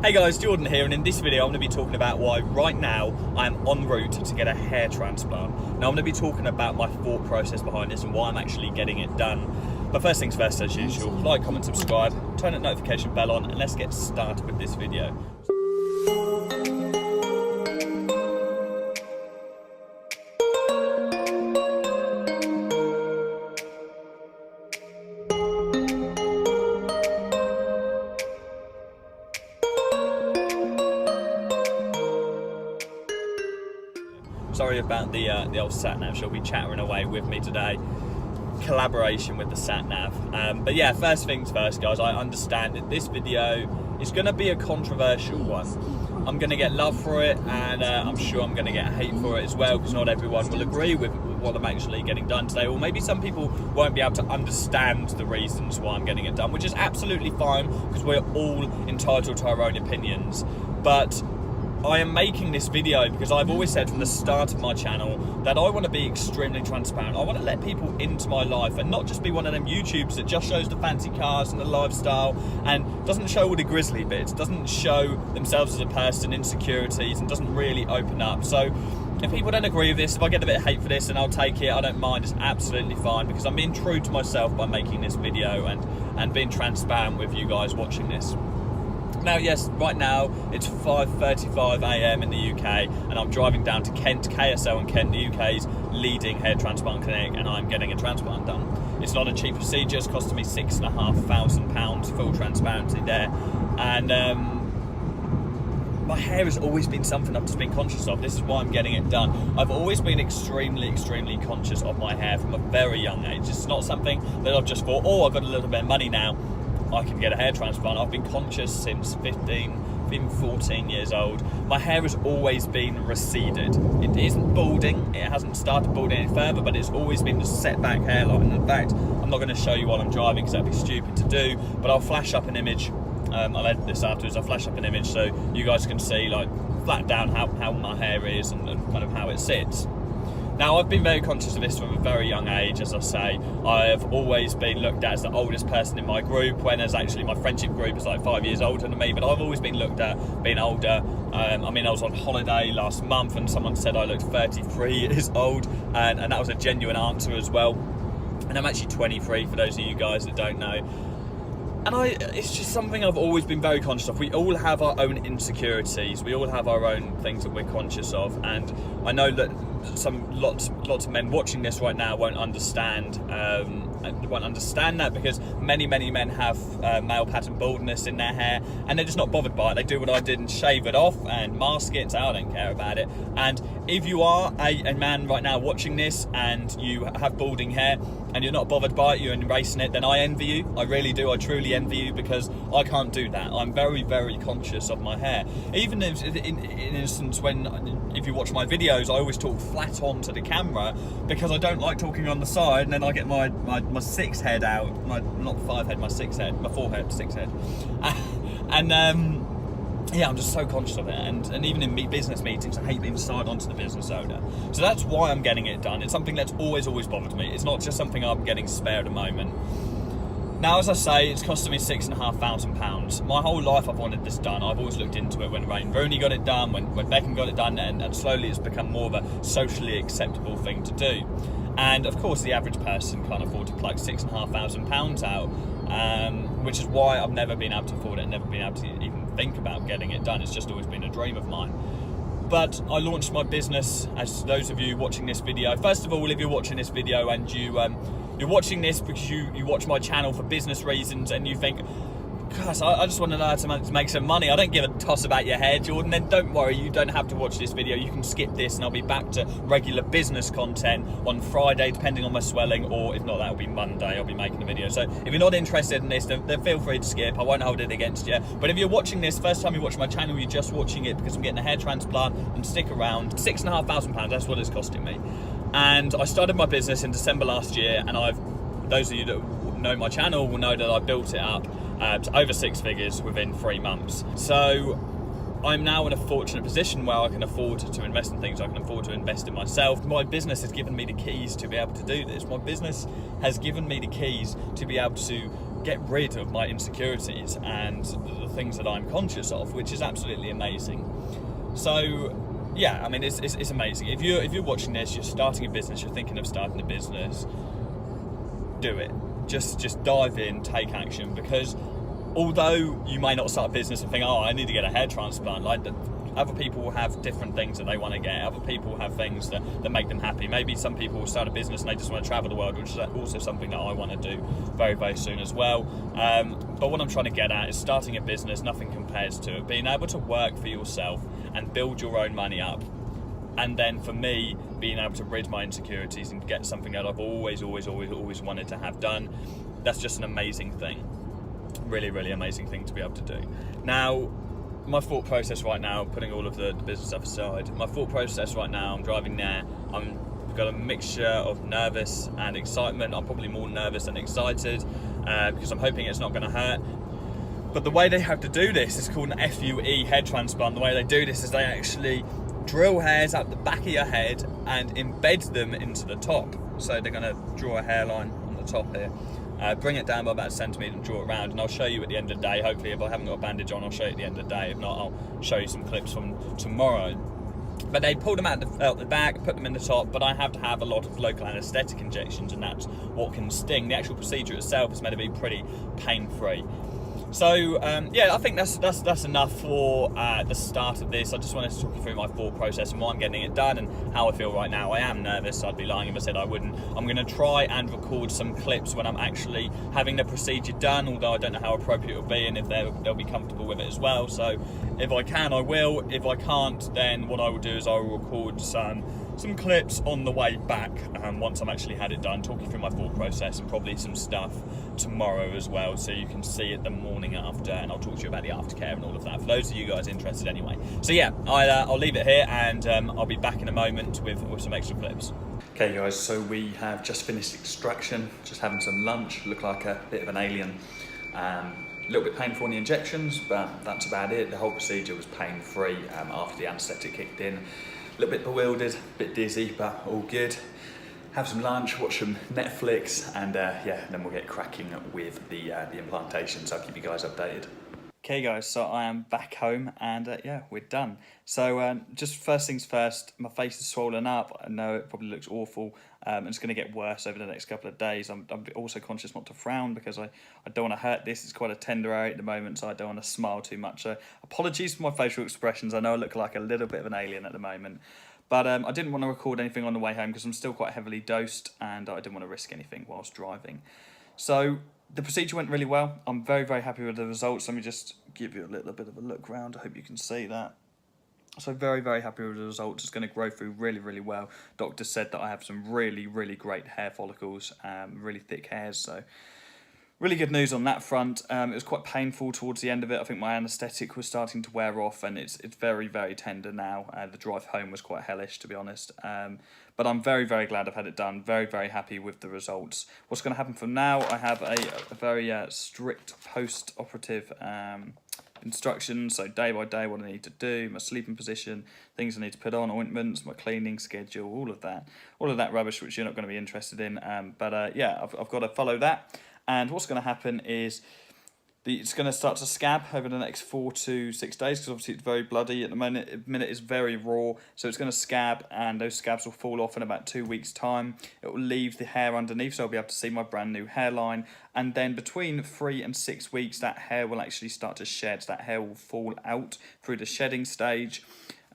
Hey guys, Jordan here, and in this video I'm going to be talking about why right now I'm en route to get a hair transplant. Now I'm going to be talking about my thought process behind this and why I'm actually getting it done. But first things first, as usual, like, comment, subscribe, turn that notification bell on, and let's get started with this video. Sorry about the old sat-nav, she'll be chattering away with me today. Collaboration with the sat-nav. But yeah, first things first, guys, I understand that this video is going to be a controversial one. I'm going to get love for it, and I'm sure I'm going to get hate for it as well, because not everyone will agree with what I'm actually getting done today, or maybe some people won't be able to understand the reasons why I'm getting it done, which is absolutely fine, because we're all entitled to our own opinions. But I am making this video because I've always said from the start of my channel that I want to be extremely transparent. I want to let people into my life and not just be one of them YouTubers that just shows the fancy cars and the lifestyle and doesn't show all the grisly bits, doesn't show themselves as a person, insecurities, and doesn't really open up. So if people don't agree with this, if I get a bit of hate for this, then I'll take it. I don't mind, it's absolutely fine, because I'm being true to myself by making this video and being transparent with you guys watching this. Now, yes, right now it's 5:35 AM in the UK, and I'm driving down to Kent, KSL in Kent, the UK's leading hair transplant clinic, and I'm getting a transplant done. It's not a cheap procedure, it's costing me £6,500, full transparency there. And my hair has always been something I've just been conscious of. This is why I'm getting it done. I've always been extremely conscious of my hair from a very young age. It's not something that I've just thought, oh, I've got a little bit of money now, I can get a hair transplant. I've been conscious since 14 years old. My hair has always been receded. It isn't balding, it hasn't started balding any further, but it's always been the set back hairline. In fact, I'm not going to show you while I'm driving because that'd be stupid to do, but I'll flash up an image. I'll edit this afterwards. I'll flash up an image so you guys can see, like, flat down how my hair is and kind of how it sits. Now, I've been very conscious of this from a very young age, as I say. I have always been looked at as the oldest person in my group, when as actually my friendship group is like 5 years older than me, but I've always been looked at being older. I mean, I was on holiday last month and someone said I looked 33 years old, and that was a genuine answer as well. And I'm actually 23, for those of you guys that don't know. And it's just something I've always been very conscious of. We all have our own insecurities. We all have our own things that we're conscious of. And I know that lots of men watching this right now won't understand that, because many men have male pattern baldness in their hair, and they're just not bothered by it. They do what I did and shave it off and mask it, so I don't care about it. And if you are a man right now watching this and you have balding hair and you're not bothered by it, you're embracing it, then I envy you. I really do. I truly envy you, because I can't do that. I'm very conscious of my hair. Even if, in instance, if you watch my videos, I always talk flat on to the camera, because I don't like talking on the side, and then I get my six head out. Not five head, my six head, my forehead, six head. Yeah, I'm just so conscious of it, and even in business meetings, I hate being side onto the business owner. So that's why I'm getting it done. It's something that's always bothered me. It's not just something I'm getting spare at the moment. Now, as I say, it's costing me £6,500. My whole life I've wanted this done. I've always looked into it. When Wayne Rooney got it done, when Beckham got it done, and slowly it's become more of a socially acceptable thing to do. And of course, the average person can't afford to plug £6,500 out, which is why I've never been able to afford it, never been able to even think about getting it done. It's just always been a dream of mine. But I launched my business, as those of you watching this video, first of all, if you're watching this video and you're watching this because you watch my channel for business reasons and you think, gosh, I just want to know how to make some money, I don't give a toss about your hair, Jordan, then don't worry, you don't have to watch this video. You can skip this and I'll be back to regular business content on Friday, depending on my swelling, or if not, that'll be Monday, I'll be making a video. So if you're not interested in this, then feel free to skip. I won't hold it against you. But if you're watching this, first time you watch my channel, you're just watching it because I'm getting a hair transplant, and stick around. £6,500, that's what it's costing me. And I started my business in December last year, and those of you that know my channel will know that I built it up to over 6 figures within 3 months. So I'm now in a fortunate position where I can afford to invest in things. I can afford to invest in myself. My business has given me the keys to be able to do this. My business has given me the keys to be able to get rid of my insecurities and the things that I'm conscious of, which is absolutely amazing. So yeah, I mean, it's amazing. If you're watching this, you're starting a business, you're thinking of starting a business, do it. Just dive in, take action, because although you may not start a business and think, oh, I need to get a hair transplant, like other people will have different things that they want to get. Other people have things that make them happy. Maybe some people will start a business and they just want to travel the world, which is also something that I want to do very, very soon as well. But what I'm trying to get at is starting a business, nothing compares to it. Being able to work for yourself and build your own money up. And then for me, being able to rid my insecurities and get something that I've always wanted to have done, that's just an amazing thing. Really, really amazing thing to be able to do. Now, my thought process right now, putting all of the business stuff aside, my thought process right now, I'm driving there, I've got a mixture of nervous and excitement. I'm probably more nervous than excited because I'm hoping it's not going to hurt. But the way they have to do this is called an FUE hair transplant. The way they do this is they actually drill hairs up the back of your head and embed them into the top. So they're going to draw a hairline on the top here. Bring it down by about a centimetre and draw it around, and I'll show you at the end of the day. Hopefully, if I haven't got a bandage on, I'll show you at the end of the day. If not, I'll show you some clips from tomorrow. But they pull them out the back, put them in the top, but I have to have a lot of local anaesthetic injections, and that's what can sting. The actual procedure itself is meant to be pretty pain-free. So yeah, I think that's enough for the start of this. I just wanted to talk you through my thought process and why I'm getting it done and how I feel right now. I am nervous. I'd be lying if I said I wouldn't. I'm going to try and record some clips when I'm actually having the procedure done, although I don't know how appropriate it'll be and if they'll be comfortable with it as well. So if I can, I will. If I can't, then what I will do is I will record some clips on the way back once I've actually had it done, talking through my thought process and probably some stuff tomorrow as well, so you can see it the morning after, and I'll talk to you about the aftercare and all of that for those of you guys interested anyway. So yeah, I'll leave it here, and I'll be back in a moment with some extra clips. Okay guys, so we have just finished extraction, just having some lunch, look like a bit of an alien. A little bit painful on the injections, but that's about it. The whole procedure was pain-free after the anaesthetic kicked in. A little bit bewildered, a bit dizzy, but all good. Have some lunch, watch some Netflix, and yeah, then we'll get cracking with the implantation, so I'll keep you guys updated. Okay guys, so I am back home, and yeah, we're done. So just first things first, my face is swollen up. I know it probably looks awful, and it's going to get worse over the next couple of days. I'm also conscious not to frown because I don't want to hurt this. It's quite a tender area at the moment, so I don't want to smile too much. So apologies for my facial expressions. I know I look like a little bit of an alien at the moment. But I didn't want to record anything on the way home because I'm still quite heavily dosed, and I didn't want to risk anything whilst driving. So the procedure went really well. I'm very, very happy with the results. Let me just give you a little bit of a look round. I hope you can see that. So very, very happy with the results. It's going to grow through really, really well. Doctor said that I have some really, really great hair follicles, really thick hairs. So really good news on that front. It was quite painful towards the end of it. I think my anaesthetic was starting to wear off, and it's very, very tender now. The drive home was quite hellish, to be honest. But I'm very, very glad I've had it done. Very, very happy with the results. What's going to happen from now, I have a very strict post-operative instructions. So day by day, what I need to do, my sleeping position, things I need to put on, ointments, my cleaning schedule, all of that rubbish, which you're not going to be interested in. But yeah, I've got to follow that. And what's going to happen is it's going to start to scab over the next 4 to 6 days, because obviously it's very bloody at the moment. It's very raw, so it's going to scab, and those scabs will fall off in about 2 weeks' time. It will leave the hair underneath, so I'll be able to see my brand new hairline. And then between 3 and 6 weeks, that hair will actually start to shed. That hair will fall out through the shedding stage.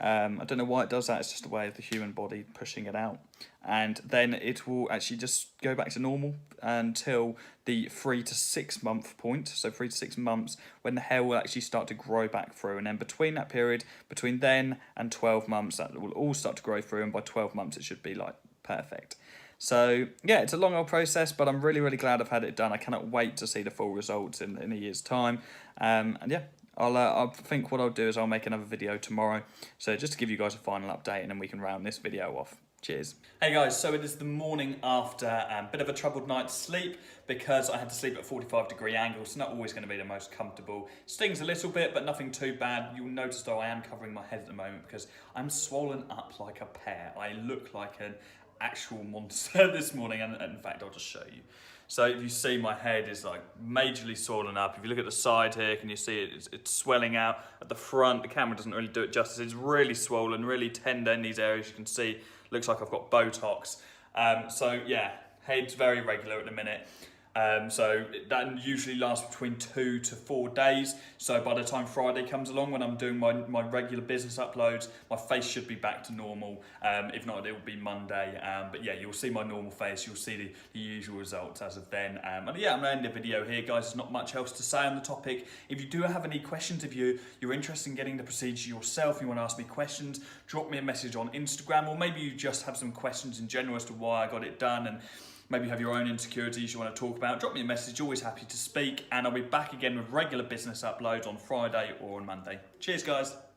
I don't know why it does that. It's just a way of the human body pushing it out. And then it will actually just go back to normal until the 3 to 6 month point. So 3 to 6 months, when the hair will actually start to grow back through. And then between that period, between then and 12 months, that will all start to grow through. And by 12 months, it should be like perfect. So yeah, it's a long old process, but I'm really, really glad I've had it done. I cannot wait to see the full results in a year's time. And yeah, I think what I'll do is I'll make another video tomorrow. So just to give you guys a final update, and then we can round this video off. Cheers. Hey guys, so it is the morning after a bit of a troubled night's sleep, because I had to sleep at 45-degree angles. It's not always going to be the most comfortable. Stings a little bit, but nothing too bad. You'll notice though I am covering my head at the moment because I'm swollen up like a pear. I look like an actual monster this morning, and in fact I'll just show you. So if you see, my head is like majorly swollen up. If you look at the side here, can you see it? It's swelling out. At the front, the camera doesn't really do it justice. It's really swollen, really tender in these areas. You can see, looks like I've got Botox. So yeah, head's very regular at the minute. So that usually lasts between 2 to 4 days. So by the time Friday comes along, when I'm doing my regular business uploads, my face should be back to normal. If not, it will be Monday. But yeah, you'll see my normal face. You'll see the usual results as of then. And yeah, I'm gonna end the video here, guys. There's not much else to say on the topic. If you do have any questions, if you're interested in getting the procedure yourself, you want to ask me questions, drop me a message on Instagram, or maybe you just have some questions in general as to why I got it done, and maybe you have your own insecurities you want to talk about, drop me a message, always happy to speak, and I'll be back again with regular business uploads on Friday or on Monday. Cheers, guys.